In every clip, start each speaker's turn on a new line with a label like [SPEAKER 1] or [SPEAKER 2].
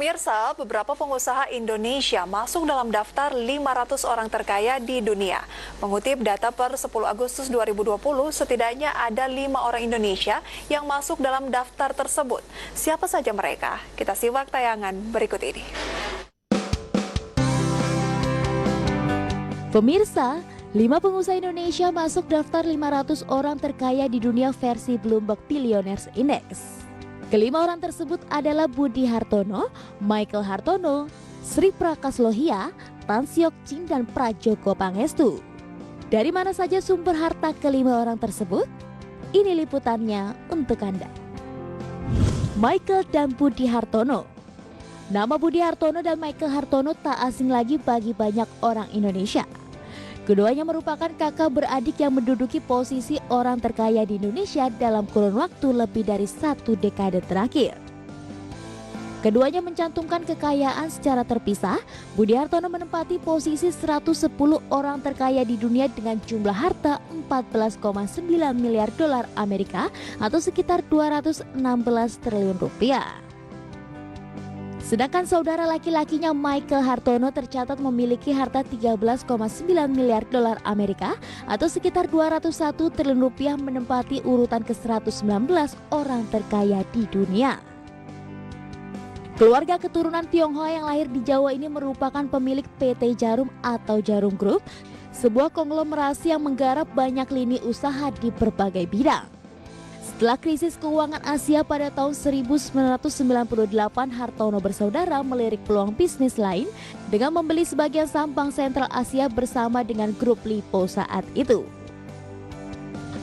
[SPEAKER 1] Pemirsa, beberapa pengusaha Indonesia masuk dalam daftar 500 orang terkaya di dunia. Mengutip data per 10 Agustus 2020, setidaknya ada 5 orang Indonesia yang masuk dalam daftar tersebut. Siapa saja mereka? Kita simak tayangan berikut ini.
[SPEAKER 2] Pemirsa, 5 pengusaha Indonesia masuk daftar 500 orang terkaya di dunia versi Bloomberg Billionaires Index. Kelima orang tersebut adalah Budi Hartono, Michael Hartono, Sri Prakas Lohia, Tan Siok Ching, dan Prajogo Pangestu. Dari mana saja sumber harta kelima orang tersebut? Ini liputannya untuk Anda. Michael dan Budi Hartono. Nama Budi Hartono dan Michael Hartono tak asing lagi bagi banyak orang Indonesia. Keduanya merupakan kakak beradik yang menduduki posisi orang terkaya di Indonesia dalam kurun waktu lebih dari 1 dekade terakhir. Keduanya mencantumkan kekayaan secara terpisah. Budi Hartono menempati posisi 110 orang terkaya di dunia dengan jumlah harta 14,9 miliar dolar Amerika atau sekitar 216 triliun rupiah. Sedangkan saudara laki-lakinya Michael Hartono tercatat memiliki harta 13,9 miliar dolar Amerika atau sekitar 201 triliun rupiah, menempati urutan ke-119 orang terkaya di dunia. Keluarga keturunan Tionghoa yang lahir di Jawa ini merupakan pemilik PT Djarum atau Djarum Group, sebuah konglomerasi yang menggarap banyak lini usaha di berbagai bidang. Setelah krisis keuangan Asia pada tahun 1998, Hartono bersaudara melirik peluang bisnis lain dengan membeli sebagian saham Bank Sentral Asia bersama dengan grup Lipo saat itu.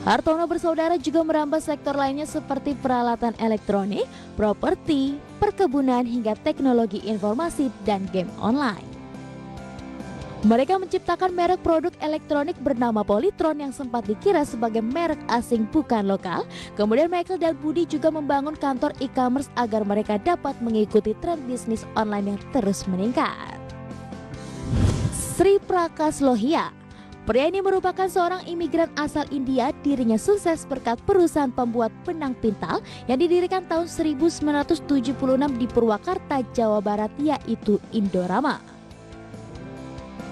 [SPEAKER 2] Hartono bersaudara juga merambah sektor lainnya seperti peralatan elektronik, properti, perkebunan, hingga teknologi informasi dan game online. Mereka menciptakan merek produk elektronik bernama Polytron yang sempat dikira sebagai merek asing bukan lokal. Kemudian Michael dan Budi juga membangun kantor e-commerce agar mereka dapat mengikuti tren bisnis online yang terus meningkat. Sri Prakas Lohia. Pria ini merupakan seorang imigran asal India. Dirinya sukses berkat perusahaan pembuat benang pintal yang didirikan tahun 1976 di Purwakarta, Jawa Barat, yaitu Indorama.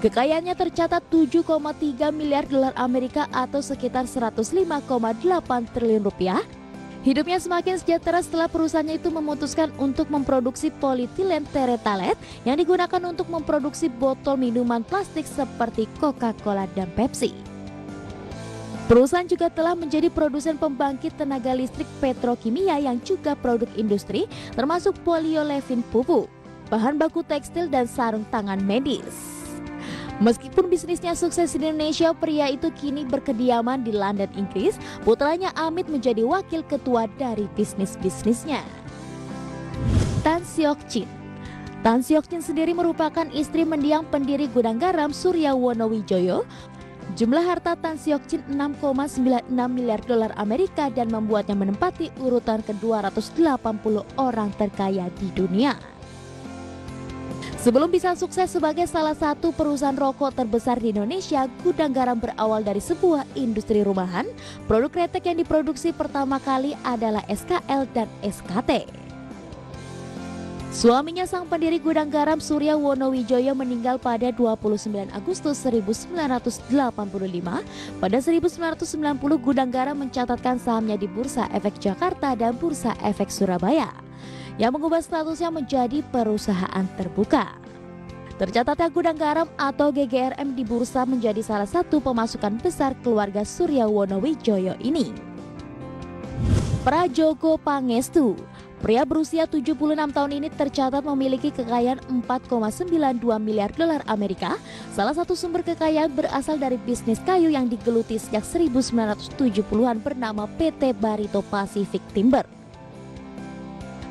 [SPEAKER 2] Kekayaannya tercatat 7,3 miliar dolar Amerika atau sekitar 105,8 triliun rupiah. Hidupnya semakin sejahtera setelah perusahaannya itu memutuskan untuk memproduksi polietilen teretalet yang digunakan untuk memproduksi botol minuman plastik seperti Coca-Cola dan Pepsi. Perusahaan juga telah menjadi produsen pembangkit tenaga listrik petrokimia yang juga produk industri termasuk polyolefin pupuk, bahan baku tekstil, dan sarung tangan medis. Meskipun bisnisnya sukses di Indonesia, pria itu kini berkediaman di London, Inggris. Putranya Amit menjadi wakil ketua dari bisnisnya. Tan Siok Ching. Tan Siok Ching sendiri merupakan istri mendiang pendiri Gudang Garam Surya Wonowijoyo. Jumlah harta Tan Siok Ching 6,96 miliar dolar Amerika dan membuatnya menempati urutan ke-280 orang terkaya di dunia. Sebelum bisa sukses sebagai salah satu perusahaan rokok terbesar di Indonesia, Gudang Garam berawal dari sebuah industri rumahan. Produk kretek yang diproduksi pertama kali adalah SKL dan SKT. Suaminya, sang pendiri Gudang Garam Surya Wonowijoyo, meninggal pada 29 Agustus 1985. Pada 1990, Gudang Garam mencatatkan sahamnya di Bursa Efek Jakarta dan Bursa Efek Surabaya, yang mengubah statusnya menjadi perusahaan terbuka. Tercatatnya Gudang Garam atau GGRM di bursa menjadi salah satu pemasukan besar keluarga Surya Wonowijoyo ini. Prajogo Pangestu. Pria berusia 76 tahun ini tercatat memiliki kekayaan 4,92 miliar dolar Amerika. Salah satu sumber kekayaan berasal dari bisnis kayu yang digeluti sejak 1970-an bernama PT Barito Pacific Timber.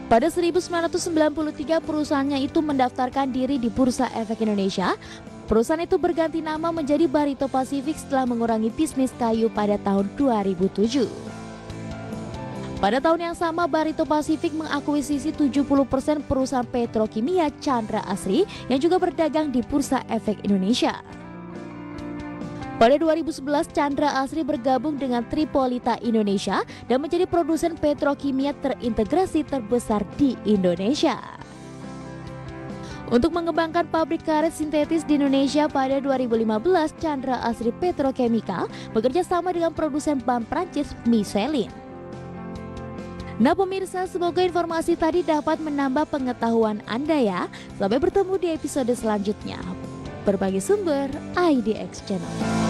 [SPEAKER 2] Pada 1993 perusahaannya itu mendaftarkan diri di Bursa Efek Indonesia. Perusahaan itu berganti nama menjadi Barito Pacific setelah mengurangi bisnis kayu pada tahun 2007. Pada tahun yang sama, Barito Pacific mengakuisisi 70% perusahaan petrokimia Chandra Asri yang juga berdagang di Bursa Efek Indonesia. Pada 2011, Chandra Asri bergabung dengan Tripolita Indonesia dan menjadi produsen petrokimia terintegrasi terbesar di Indonesia. Untuk mengembangkan pabrik karet sintetis di Indonesia pada 2015, Chandra Asri Petrochemical bekerja sama dengan produsen ban Prancis Michelin. Nah pemirsa, semoga informasi tadi dapat menambah pengetahuan Anda ya. Sampai bertemu di episode selanjutnya. Berbagi sumber IDX Channel.